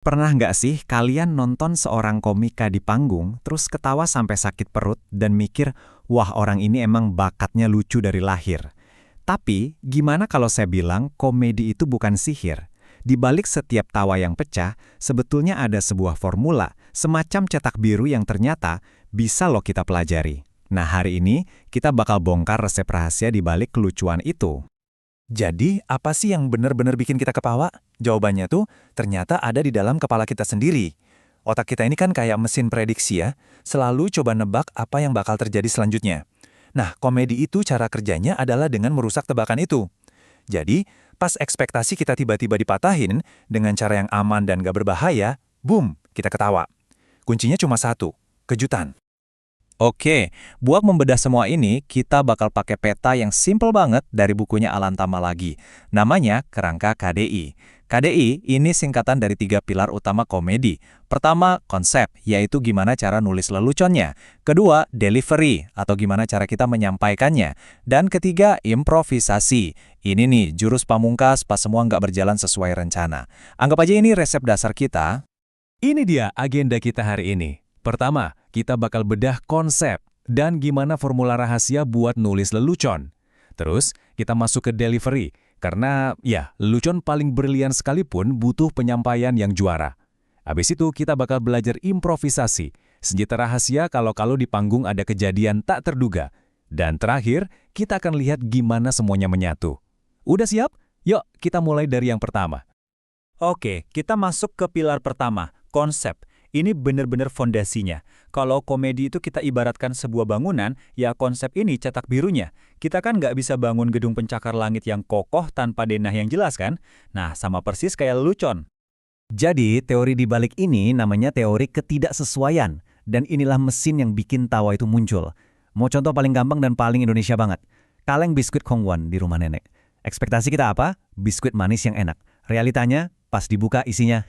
Pernah nggak sih kalian nonton seorang komika di panggung, terus ketawa sampai sakit perut dan mikir, wah orang ini emang bakatnya lucu dari lahir. Tapi, gimana kalau saya bilang komedi itu bukan sihir? Di balik setiap tawa yang pecah, sebetulnya ada sebuah formula, semacam cetak biru yang ternyata bisa loh kita pelajari. Nah hari ini, kita bakal bongkar resep rahasia di balik kelucuan itu. Jadi, apa sih yang benar-benar bikin kita ketawa? Jawabannya tuh ternyata ada di dalam kepala kita sendiri. Otak kita ini kan kayak mesin prediksi ya, selalu coba nebak apa yang bakal terjadi selanjutnya. Nah, komedi itu cara kerjanya adalah dengan merusak tebakan itu. Jadi, pas ekspektasi kita tiba-tiba dipatahin dengan cara yang aman dan gak berbahaya, boom, kita ketawa. Kuncinya cuma satu, kejutan. Oke, buat membedah semua ini, kita bakal pakai peta yang simple banget dari bukunya Alan Tamalagi. Namanya Kerangka KDI. KDI ini singkatan dari 3 pilar utama komedi. Pertama, konsep, yaitu gimana cara nulis leluconnya. Kedua, delivery, atau gimana cara kita menyampaikannya. Dan ketiga, improvisasi. Ini nih, jurus pamungkas pas semua nggak berjalan sesuai rencana. Anggap aja ini resep dasar kita. Ini dia agenda kita hari ini. Pertama, kita bakal bedah konsep dan gimana formula rahasia buat nulis lelucon. Terus, kita masuk ke delivery, karena ya, lelucon paling brilian sekalipun butuh penyampaian yang juara. Habis itu, kita bakal belajar improvisasi, senjata rahasia kalau di panggung ada kejadian tak terduga. Dan terakhir, kita akan lihat gimana semuanya menyatu. Udah siap? Yuk, kita mulai dari yang pertama. Oke, kita masuk ke pilar pertama, konsep. Ini benar-benar fondasinya. Kalau komedi itu kita ibaratkan sebuah bangunan, ya konsep ini cetak birunya. Kita kan nggak bisa bangun gedung pencakar langit yang kokoh tanpa denah yang jelas kan? Nah, sama persis kayak lelucon. Jadi, teori di balik ini namanya teori ketidaksesuaian. Dan inilah mesin yang bikin tawa itu muncul. Mau contoh paling gampang dan paling Indonesia banget. Kaleng biskuit Kongguan di rumah nenek. Ekspektasi kita apa? Biskuit manis yang enak. Realitanya, pas dibuka isinya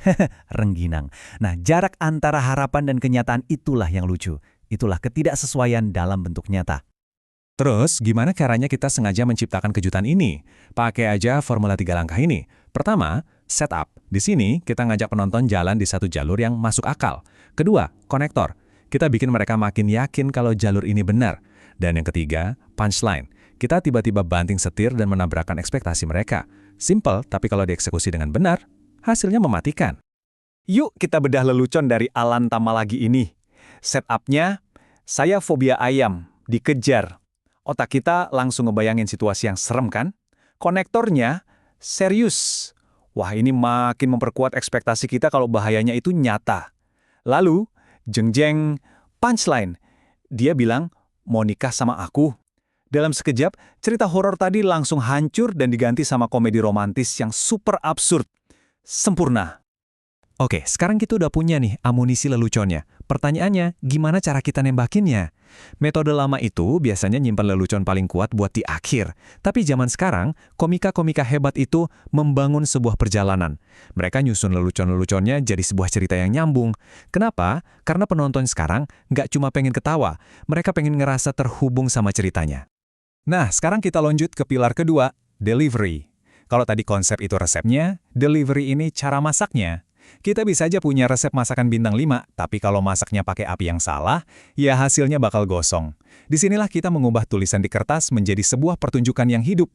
rengginang. Nah, jarak antara harapan dan kenyataan itulah yang lucu. Itulah ketidaksesuaian dalam bentuk nyata. Terus, gimana caranya kita sengaja menciptakan kejutan ini? Pakai aja formula 3 langkah ini. Pertama, setup. Di sini, kita ngajak penonton jalan di satu jalur yang masuk akal. Kedua, konektor. Kita bikin mereka makin yakin kalau jalur ini benar. Dan yang ketiga, punchline. Kita tiba-tiba banting setir dan menabrakkan ekspektasi mereka. Simple, tapi kalau dieksekusi dengan benar, hasilnya mematikan. Yuk kita bedah lelucon dari Alan Tamalagi ini. Setup-nya, saya fobia ayam, dikejar. Otak kita langsung ngebayangin situasi yang serem kan? Konektornya, serius. Wah ini makin memperkuat ekspektasi kita kalau bahayanya itu nyata. Lalu, jeng-jeng, punchline. Dia bilang, mau nikah sama aku. Dalam sekejap, cerita horor tadi langsung hancur dan diganti sama komedi romantis yang super absurd. Sempurna. Oke, sekarang kita udah punya nih amunisi leluconnya. Pertanyaannya, gimana cara kita nembakinnya? Metode lama itu biasanya nyimpan lelucon paling kuat buat di akhir. Tapi zaman sekarang, komika-komika hebat itu membangun sebuah perjalanan. Mereka nyusun lelucon-leluconnya jadi sebuah cerita yang nyambung. Kenapa? Karena penonton sekarang nggak cuma pengen ketawa, mereka pengen ngerasa terhubung sama ceritanya. Nah, sekarang kita lanjut ke pilar kedua, delivery. Kalau tadi konsep itu resepnya, delivery ini cara masaknya. Kita bisa aja punya resep masakan bintang 5, tapi kalau masaknya pakai api yang salah, ya hasilnya bakal gosong. Disinilah kita mengubah tulisan di kertas menjadi sebuah pertunjukan yang hidup.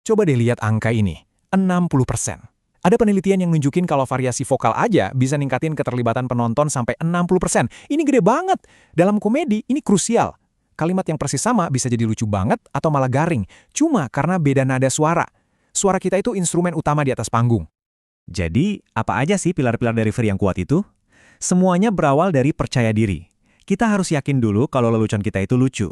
Coba deh lihat angka ini, 60%. Ada penelitian yang nunjukin kalau variasi vokal aja bisa ningkatin keterlibatan penonton sampai 60%. Ini gede banget. Dalam komedi, ini krusial. Kalimat yang persis sama bisa jadi lucu banget atau malah garing, cuma karena beda nada suara. Suara kita itu instrumen utama di atas panggung. Jadi, apa aja sih pilar-pilar delivery yang kuat itu? Semuanya berawal dari percaya diri. Kita harus yakin dulu kalau lelucon kita itu lucu.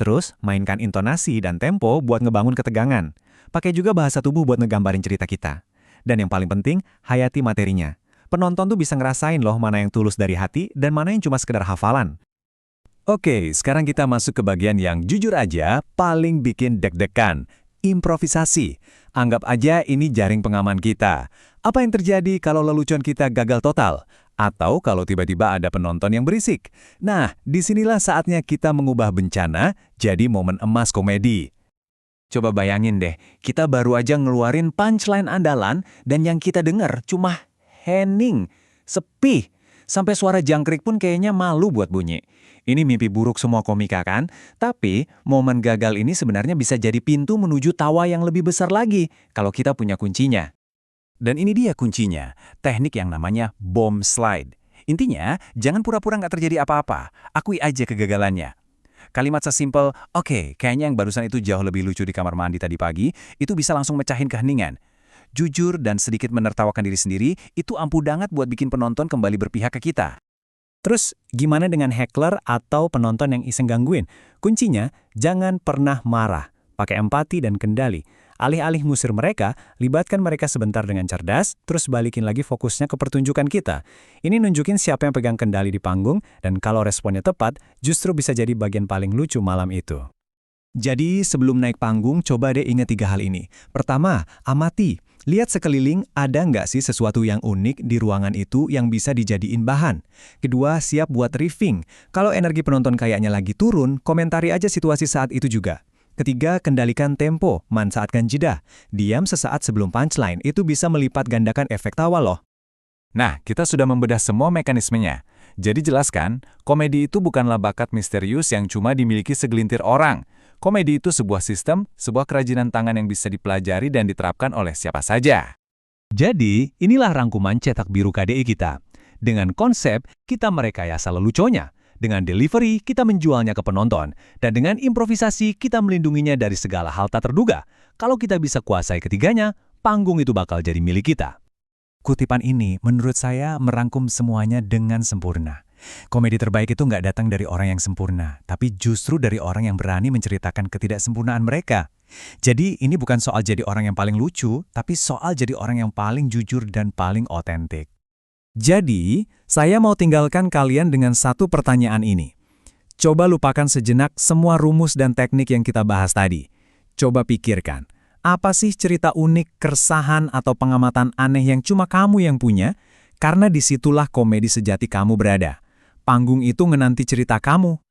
Terus, mainkan intonasi dan tempo buat ngebangun ketegangan. Pakai juga bahasa tubuh buat ngegambarin cerita kita. Dan yang paling penting, hayati materinya. Penonton tuh bisa ngerasain loh mana yang tulus dari hati dan mana yang cuma sekedar hafalan. Oke, sekarang kita masuk ke bagian yang jujur aja paling bikin deg-degan. Improvisasi. Anggap aja ini jaring pengaman kita. Apa yang terjadi kalau lelucon kita gagal total? Atau kalau tiba-tiba ada penonton yang berisik? Nah, disinilah saatnya kita mengubah bencana jadi momen emas komedi. Coba bayangin deh, kita baru aja ngeluarin punchline andalan dan yang kita dengar cuma hening. Sepi. Sampai suara jangkrik pun kayaknya malu buat bunyi. Ini mimpi buruk semua komika kan? Tapi, momen gagal ini sebenarnya bisa jadi pintu menuju tawa yang lebih besar lagi kalau kita punya kuncinya. Dan ini dia kuncinya, teknik yang namanya bomb slide. Intinya, jangan pura-pura nggak terjadi apa-apa. Akui aja kegagalannya. Kalimat sesimpel, oke, kayaknya yang barusan itu jauh lebih lucu di kamar mandi tadi pagi, itu bisa langsung mecahin keheningan. Jujur dan sedikit menertawakan diri sendiri, itu ampuh banget buat bikin penonton kembali berpihak ke kita. Terus, gimana dengan heckler atau penonton yang iseng gangguin? Kuncinya, jangan pernah marah. Pakai empati dan kendali. Alih-alih ngusir mereka, libatkan mereka sebentar dengan cerdas, terus balikin lagi fokusnya ke pertunjukan kita. Ini nunjukin siapa yang pegang kendali di panggung, dan kalau responnya tepat, justru bisa jadi bagian paling lucu malam itu. Jadi, sebelum naik panggung, coba deh ingat 3 hal ini. Pertama, amati. Lihat sekeliling, ada nggak sih sesuatu yang unik di ruangan itu yang bisa dijadiin bahan? Kedua, siap buat riffing. Kalau energi penonton kayaknya lagi turun, komentari aja situasi saat itu juga. Ketiga, kendalikan tempo, manfaatkan jeda. Diam sesaat sebelum punchline, itu bisa melipat gandakan efek tawa loh. Nah, kita sudah membedah semua mekanismenya. Jadi jelaskan, komedi itu bukanlah bakat misterius yang cuma dimiliki segelintir orang. Komedi itu sebuah sistem, sebuah kerajinan tangan yang bisa dipelajari dan diterapkan oleh siapa saja. Jadi, inilah rangkuman cetak biru KDI kita. Dengan konsep, kita merekayasa leluconnya. Dengan delivery, kita menjualnya ke penonton. Dan dengan improvisasi, kita melindunginya dari segala hal tak terduga. Kalau kita bisa kuasai ketiganya, panggung itu bakal jadi milik kita. Kutipan ini, menurut saya, merangkum semuanya dengan sempurna. Komedi terbaik itu nggak datang dari orang yang sempurna, tapi justru dari orang yang berani menceritakan ketidaksempurnaan mereka. Jadi, ini bukan soal jadi orang yang paling lucu, tapi soal jadi orang yang paling jujur dan paling otentik. Jadi, saya mau tinggalkan kalian dengan satu pertanyaan ini. Coba lupakan sejenak semua rumus dan teknik yang kita bahas tadi. Coba pikirkan, apa sih cerita unik, keresahan, atau pengamatan aneh yang cuma kamu yang punya? Karena disitulah komedi sejati kamu berada. Panggung itu ngenanti cerita kamu,